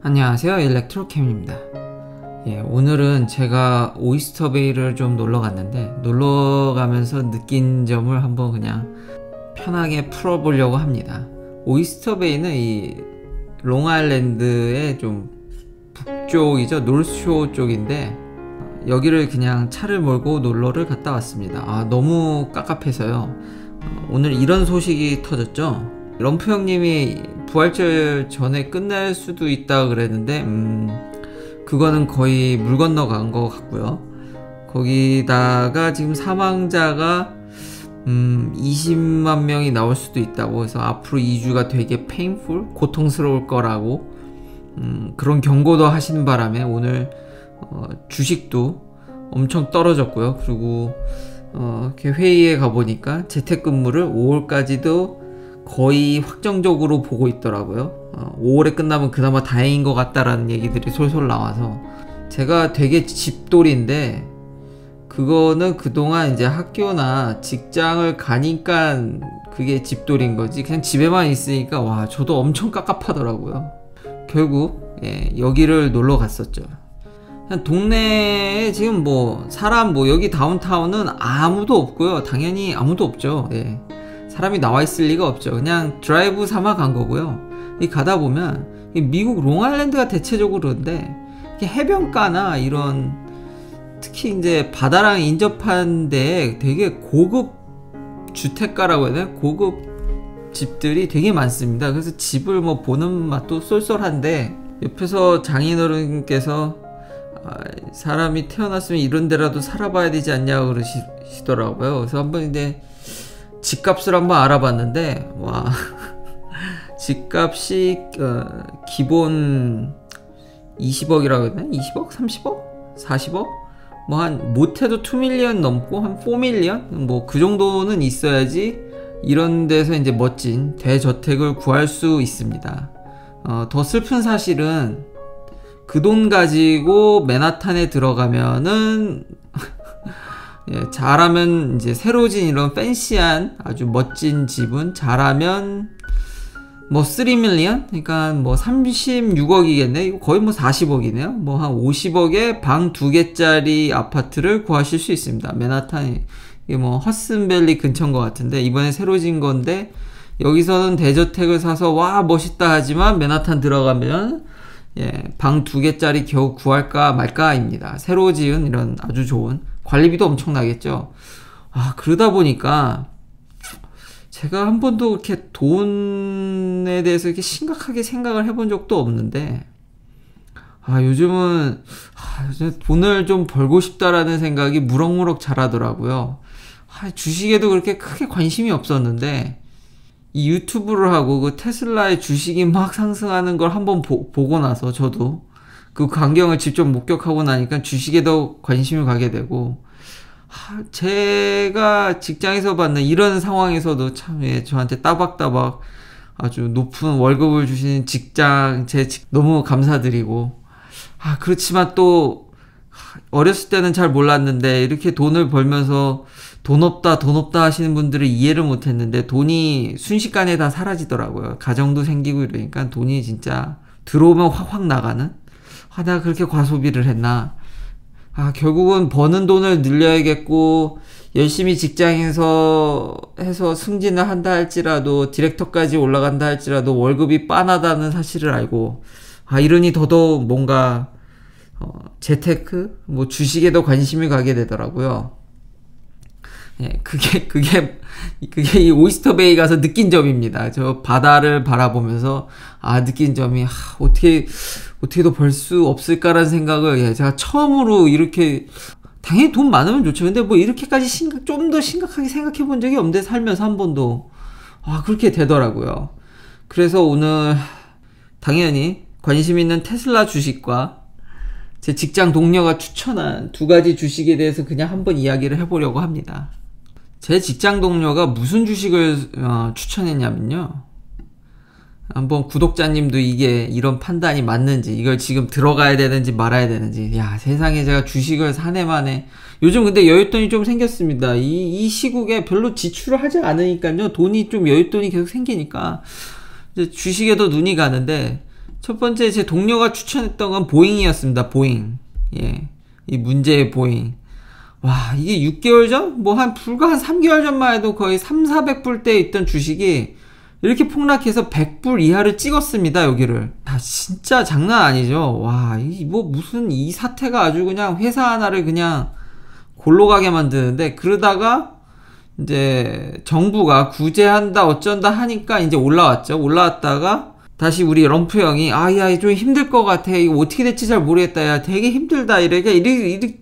안녕하세요, 일렉트로캠입니다. 오늘은 제가 오이스터베이를 좀 놀러 갔는데, 놀러 가면서 느낀 점을 한번 그냥 편하게 풀어보려고 합니다. 오이스터베이는 이 롱아일랜드의 좀 북쪽이죠, 노스쇼 쪽인데, 여기를 그냥 차를 몰고 놀러를 갔다 왔습니다. 너무 깝깝해서요. 오늘 이런 소식이 터졌죠. 럼프 형님이 부활절 전에 끝날 수도 있다 그랬는데 그거는 거의 물 건너간 것 같고요. 거기다가 지금 사망자가 20만 명이 나올 수도 있다고 해서 앞으로 2주가 되게 고통스러울 거라고 그런 경고도 하시는 바람에 오늘 주식도 엄청 떨어졌고요. 그리고 이렇게 회의에 가보니까 재택근무를 5월까지도 거의 확정적으로 보고 있더라고요. 5월에 끝나면 그나마 다행인 것 같다라는 얘기들이 솔솔 나와서, 제가 되게 집돌이인데 그거는 그동안 이제 학교나 직장을 가니까 그게 집돌인 거지, 그냥 집에만 있으니까 와 저도 엄청 깝깝하더라고요. 결국 여기를 놀러 갔었죠. 그냥 동네에 지금 사람 여기 다운타운은 아무도 없고요. 당연히 아무도 없죠. 사람이 나와 있을 리가 없죠. 그냥 드라이브 삼아 간 거고요. 가다 보면 미국 롱아일랜드가 대체적으로 그런데 해변가나 이런 특히 이제 바다랑 인접한 데에 되게 고급 주택가라고 해야 되나? 고급 집들이 되게 많습니다. 그래서 집을 보는 맛도 쏠쏠한데, 옆에서 장인어른께서 사람이 태어났으면 이런 데라도 살아봐야 되지 않냐고 그러시더라고요. 그래서 한번 이제 집값을 한번 알아봤는데, 와 집값이 기본 20억이라고 했나? 20억? 30억? 40억? 못해도 2밀리언 넘고 한 4밀리언? 그 정도는 있어야지 이런 데서 이제 멋진 대저택을 구할 수 있습니다. 더 슬픈 사실은 그 돈 가지고 맨하탄에 들어가면은 잘하면 이제 새로 진 이런 팬시한 아주 멋진 집은 잘하면 3밀리언? 그러니까 36억이겠네. 이거 거의 40억이네요. 한 50억에 방 2개짜리 아파트를 구하실 수 있습니다. 맨하탄이 이게 허슨밸리 근처인 것 같은데, 이번에 새로 진 건데 여기서는 대저택을 사서 와 멋있다 하지만 맨하탄 들어가면 방 2개짜리 겨우 구할까 말까입니다. 새로 지은 이런 아주 좋은, 관리비도 엄청나겠죠. 그러다 보니까 제가 한 번도 이렇게 돈에 대해서 이렇게 심각하게 생각을 해본 적도 없는데, 요즘은 돈을 좀 벌고 싶다라는 생각이 무럭무럭 자라더라고요. 주식에도 그렇게 크게 관심이 없었는데, 이 유튜브를 하고 그 테슬라의 주식이 막 상승하는 걸 한번 보고 나서 저도 그 광경을 직접 목격하고 나니까 주식에도 관심을 가게 되고, 제가 직장에서 받는 이런 상황에서도 참 저한테 따박따박 아주 높은 월급을 주시는 너무 감사드리고, 그렇지만 또 어렸을 때는 잘 몰랐는데 이렇게 돈을 벌면서 돈 없다 하시는 분들을 이해를 못했는데, 돈이 순식간에 다 사라지더라고요. 가정도 생기고 이러니까 돈이 진짜 들어오면 확 나가는, 내가 그렇게 과소비를 했나. 결국은 버는 돈을 늘려야겠고, 열심히 직장에서 해서 승진을 한다 할지라도, 디렉터까지 올라간다 할지라도 월급이 빤하다는 사실을 알고, 이러니 더더욱 뭔가 재테크, 주식에도 관심이 가게 되더라고요. 그게 이 오이스터베이 가서 느낀 점입니다. 저 바다를 바라보면서 느낀 점이 어떻게도 벌 수 없을까라는 생각을 제가 처음으로 이렇게, 당연히 돈 많으면 좋죠. 근데 이렇게까지 좀 더 심각하게 생각해 본 적이 없는데, 살면서 한 번도. 그렇게 되더라고요. 그래서 오늘 당연히 관심 있는 테슬라 주식과 제 직장 동료가 추천한 2가지 주식에 대해서 그냥 한번 이야기를 해보려고 합니다. 제 직장 동료가 무슨 주식을 추천했냐면요, 한번 구독자님도 이런 판단이 맞는지, 이걸 지금 들어가야 되는지 말아야 되는지, 세상에 제가 주식을 사내만에, 요즘 근데 여윳돈이 좀 생겼습니다. 이 시국에 별로 지출을 하지 않으니까요, 돈이 좀 여윳돈이 계속 생기니까 이제 주식에도 눈이 가는데, 첫 번째 제 동료가 추천했던 건 보잉이었습니다. 보잉. 예. 이 문제의 보잉. 와, 이게 6개월 전? 뭐 불과 한 3개월 전만 해도 거의 300~400불대에 있던 주식이 이렇게 폭락해서 100불 이하를 찍었습니다. 여기를. 진짜 장난 아니죠. 와, 무슨 이 사태가 아주 그냥 회사 하나를 그냥 골로 가게 만드는데, 그러다가 이제 정부가 구제한다 어쩐다 하니까 이제 올라왔죠. 올라왔다가 다시 우리 럼프 형이 야, 좀 힘들 것 같아. 이거 어떻게 될지 잘 모르겠다. 야, 되게 힘들다.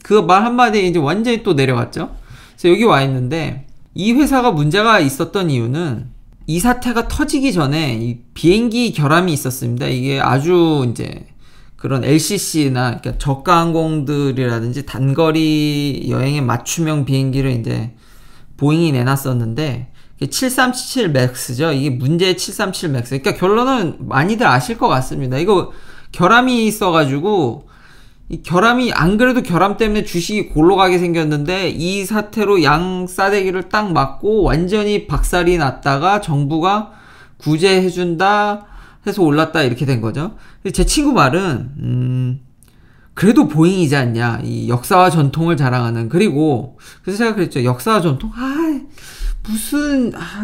그 말 한마디에 이제 완전히 또 내려갔죠. 그래서 여기 와 있는데, 이 회사가 문제가 있었던 이유는 이 사태가 터지기 전에 이 비행기 결함이 있었습니다. 이게 아주 이제 그런 LCC나 그러니까 저가 항공들이라든지 단거리 여행에 맞춤형 비행기를 이제 보잉이 내놨었는데, 7377 맥스죠. 이게 문제의 737 맥스. 그러니까 결론은 많이들 아실 것 같습니다. 이거 결함이 있어가지고, 이 결함이, 안 그래도 결함 때문에 주식이 골로 가게 생겼는데, 이 사태로 양 싸대기를 딱 맞고 완전히 박살이 났다가 정부가 구제해준다 해서 올랐다 이렇게 된 거죠. 제 친구 말은, 그래도 보잉이지 않냐. 이 역사와 전통을 자랑하는. 그리고, 그래서 제가 그랬죠. 역사와 전통?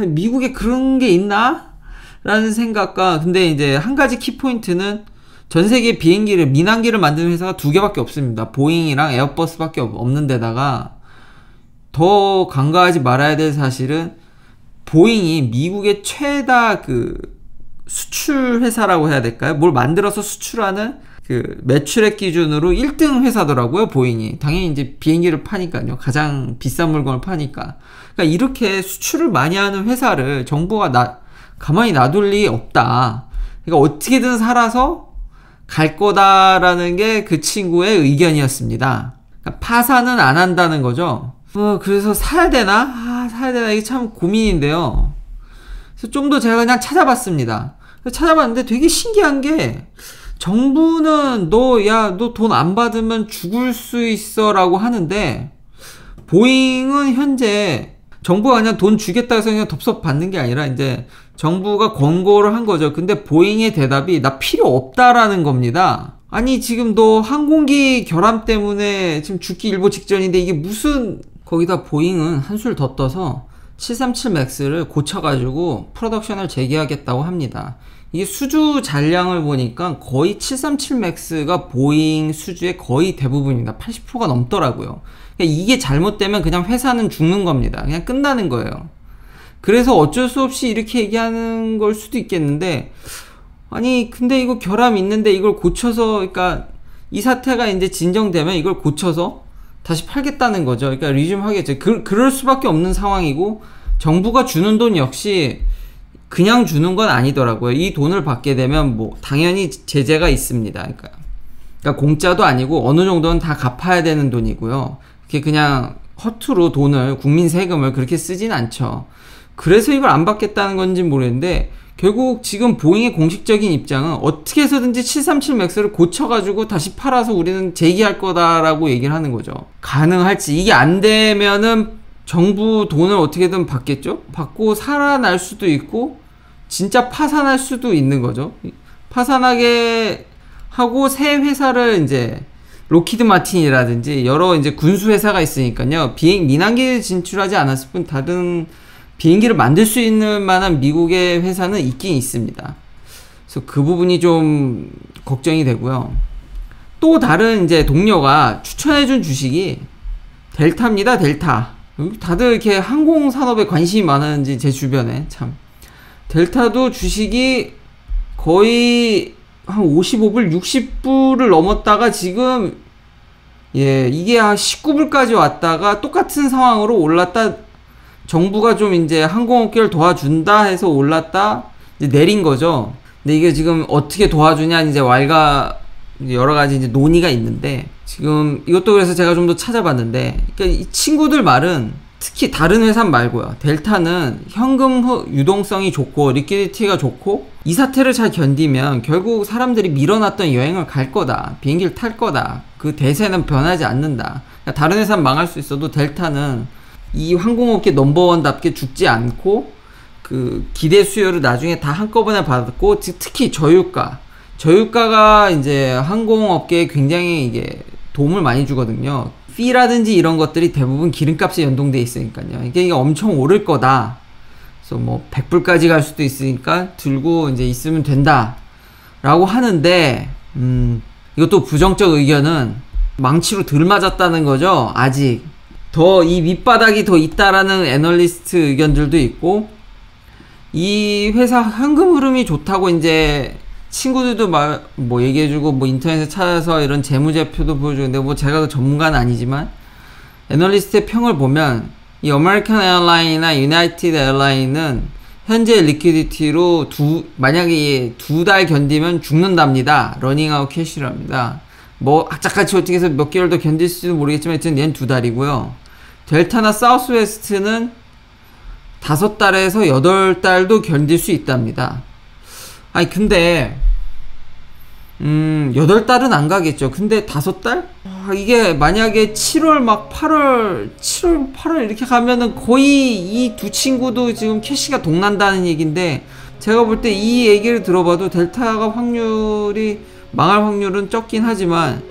미국에 그런 게 있나? 라는 생각과, 근데 이제 한 가지 키포인트는 전 세계 비행기를, 민항기를 만드는 회사가 2개밖에 없습니다. 보잉이랑 에어버스밖에 없는 데다가, 더 간과하지 말아야 될 사실은, 보잉이 미국의 최다 수출 회사라고 해야 될까요? 뭘 만들어서 수출하는 매출액 기준으로 1등 회사더라고요, 보잉이. 당연히 이제 비행기를 파니까요. 가장 비싼 물건을 파니까. 그러니까 이렇게 수출을 많이 하는 회사를 정부가 가만히 놔둘 리 없다. 그러니까 어떻게든 살아서 갈 거다라는 게 그 친구의 의견이었습니다. 그러니까 파산은 안 한다는 거죠. 그래서 사야 되나? 사야 되나? 이게 참 고민인데요. 그래서 좀 더 제가 그냥 찾아봤습니다. 찾아봤는데 되게 신기한 게, 정부는 너 돈 안 받으면 죽을 수 있어 라고 하는데, 보잉은 현재 정부가 그냥 돈 주겠다 해서 그냥 덥석 받는 게 아니라 이제 정부가 권고를 한 거죠. 근데 보잉의 대답이 나 필요 없다라는 겁니다. 아니, 지금 너 항공기 결함 때문에 지금 죽기 일보 직전인데 이게 무슨, 거기다 보잉은 한술 더 떠서 737 맥스를 고쳐가지고 프로덕션을 재개하겠다고 합니다. 이게 수주 잔량을 보니까 거의 737 맥스가 보잉 수주의 거의 대부분입니다. 80%가 넘더라고요. 그러니까 이게 잘못되면 그냥 회사는 죽는 겁니다. 그냥 끝나는 거예요. 그래서 어쩔 수 없이 이렇게 얘기하는 걸 수도 있겠는데, 아니 근데 이거 결함 있는데 이걸 고쳐서, 그러니까 이 사태가 이제 진정되면 이걸 고쳐서 다시 팔겠다는 거죠. 그러니까 리즘 하겠죠. 그럴 수밖에 없는 상황이고, 정부가 주는 돈 역시 그냥 주는 건 아니더라고요. 이 돈을 받게 되면 뭐 당연히 제재가 있습니다. 그러니까 공짜도 아니고 어느 정도는 다 갚아야 되는 돈이고요. 그게 그냥 허투루 돈을, 국민 세금을 그렇게 쓰진 않죠. 그래서 이걸 안 받겠다는 건지 모르겠는데, 결국 지금 보잉의 공식적인 입장은 어떻게 해서든지 737 맥스를 고쳐가지고 다시 팔아서 우리는 재기할 거다라고 얘기를 하는 거죠. 가능할지, 이게 안 되면은 정부 돈을 어떻게든 받겠죠? 받고 살아날 수도 있고 진짜 파산할 수도 있는 거죠. 파산하게 하고 새 회사를 이제 로키드 마틴이라든지 여러 이제 군수 회사가 있으니까요. 민항기를 진출하지 않았을 뿐 다른 비행기를 만들 수 있는 만한 미국의 회사는 있긴 있습니다. 그래서 그 부분이 좀 걱정이 되고요. 또 다른 이제 동료가 추천해준 주식이 델타입니다. 델타. 다들 이렇게 항공 산업에 관심이 많은지 제 주변에 참. 델타도 주식이 거의 한 55불, 60불을 넘었다가 지금 이게 한 19불까지 왔다가 똑같은 상황으로 올랐다. 정부가 좀 이제 항공업계를 도와준다 해서 올랐다 이제 내린 거죠. 근데 이게 지금 어떻게 도와주냐 이제 여러 가지 이제 논의가 있는데, 지금 이것도 그래서 제가 좀 더 찾아봤는데, 그러니까 이 친구들 말은 특히 다른 회사 말고요. 델타는 현금 유동성이 좋고 리퀴디티가 좋고 이 사태를 잘 견디면 결국 사람들이 밀어놨던 여행을 갈 거다. 비행기를 탈 거다. 그 대세는 변하지 않는다. 그러니까 다른 회사는 망할 수 있어도 델타는 이 항공업계 넘버원답게 죽지 않고 그 기대 수요를 나중에 다 한꺼번에 받았고, 특히 저유가 저유가가 이제 항공업계에 굉장히 이게 도움을 많이 주거든요. 피라든지 이런 것들이 대부분 기름값에 연동돼 있으니까요. 이게 엄청 오를 거다. 그래서 뭐 100불까지 갈 수도 있으니까 들고 이제 있으면 된다 라고 하는데, 이것도 부정적 의견은 망치로 덜 맞았다는 거죠. 아직 더 이 밑바닥이 더 있다라는 애널리스트 의견들도 있고, 이 회사 현금 흐름이 좋다고 이제 친구들도 뭐 얘기해주고, 뭐 인터넷에 찾아서 이런 재무제표도 보여주는데, 뭐 제가 그 전문가는 아니지만 애널리스트의 평을 보면 이 아메리칸 에어라인이나 유나이티드 에어라인은 현재 리퀴디티로 만약에 2달 견디면 죽는답니다. 러닝아웃 캐시랍니다. 뭐 악착같이 어떻게 해서 몇 개월 더 견딜지도 모르겠지만 하여튼 얘는 2달이고요. 델타나 사우스웨스트는 5달에서 8달도 견딜 수 있답니다. 아니 근데 8달은 안 가겠죠. 근데 5달? 이게 만약에 7월 막 8월 이렇게 가면은 거의 이 두 친구도 지금 캐시가 동난다는 얘기인데, 제가 볼 때 이 얘기를 들어봐도 델타가 망할 확률은 적긴 하지만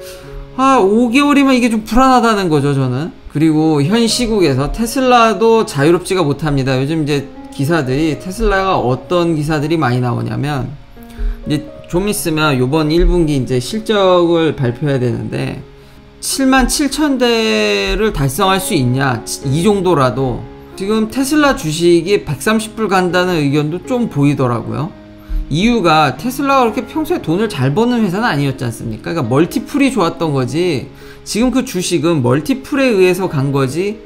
5개월이면 이게 좀 불안하다는 거죠, 저는. 그리고 현 시국에서 테슬라도 자유롭지가 못합니다. 요즘 이제 기사들이, 테슬라가 어떤 기사들이 많이 나오냐면, 이제 좀 있으면 요번 1분기 이제 실적을 발표해야 되는데 77,000대를 달성할 수 있냐, 이 정도라도. 지금 테슬라 주식이 130불 간다는 의견도 좀 보이더라고요. 이유가 테슬라가 그렇게 평소에 돈을 잘 버는 회사는 아니었지 않습니까? 그러니까 멀티플이 좋았던 거지, 지금 그 주식은 멀티플에 의해서 간 거지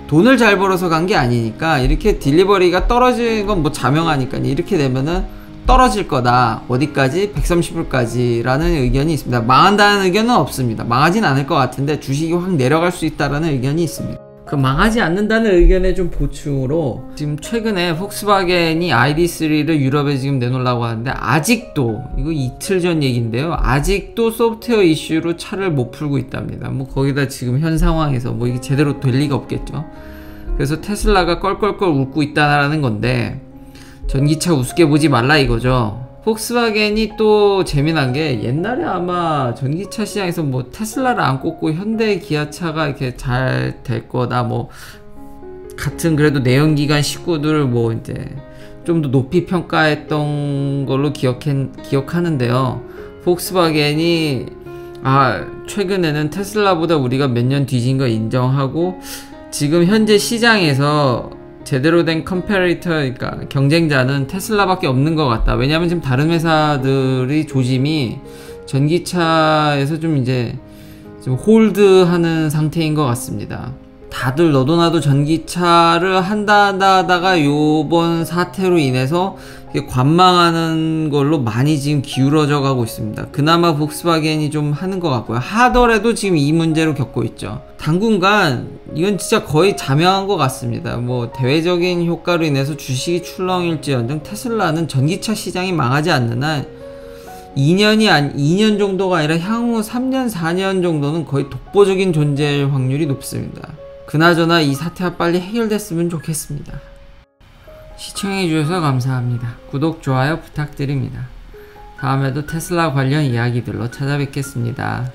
돈을 잘 벌어서 간 게 아니니까, 이렇게 딜리버리가 떨어진 건 뭐 자명하니까 이렇게 되면은 떨어질 거다. 어디까지? 130불까지 라는 의견이 있습니다. 망한다는 의견은 없습니다. 망하진 않을 것 같은데 주식이 확 내려갈 수 있다는 의견이 있습니다. 그 망하지 않는다는 의견의 좀 보충으로, 지금 최근에 폭스바겐이 ID3를 유럽에 지금 내놓으려고 하는데, 아직도, 이거 이틀 전 얘기인데요, 아직도 소프트웨어 이슈로 차를 못 풀고 있답니다. 뭐 거기다 지금 현 상황에서 뭐 이게 제대로 될 리가 없겠죠. 그래서 테슬라가 껄껄껄 웃고 있다라는 건데, 전기차 우습게 보지 말라 이거죠. 폭스바겐이 또 재미난 게, 옛날에 아마 전기차 시장에서 뭐 테슬라를 안 꼽고 현대 기아차가 이렇게 잘 될 거다, 뭐 같은 그래도 내연기관 식구들을 뭐 이제 좀 더 높이 평가했던 걸로 기억하는데요. 폭스바겐이 최근에는 테슬라보다 우리가 몇 년 뒤진 거 인정하고, 지금 현재 시장에서 제대로 된 컴페리터, 그러니까 경쟁자는 테슬라밖에 없는 것 같다. 왜냐하면 지금 다른 회사들이 조짐이 전기차에서 좀 이제 좀 홀드하는 상태인 것 같습니다. 다들 너도 나도 전기차를 한다 하다가 요번 사태로 인해서 관망하는 걸로 많이 지금 기울어져 가고 있습니다. 그나마 폭스바겐이 좀 하는 것 같고요. 하더라도 지금 이 문제로 겪고 있죠. 당분간 이건 진짜 거의 자명한 것 같습니다. 뭐 대외적인 효과로 인해서 주식이 출렁일지언정 테슬라는 전기차 시장이 망하지 않는 한 2년 정도가 아니라 향후 3년 4년 정도는 거의 독보적인 존재일 확률이 높습니다. 그나저나 이 사태가 빨리 해결됐으면 좋겠습니다. 시청해주셔서 감사합니다. 구독, 좋아요 부탁드립니다. 다음에도 테슬라 관련 이야기들로 찾아뵙겠습니다.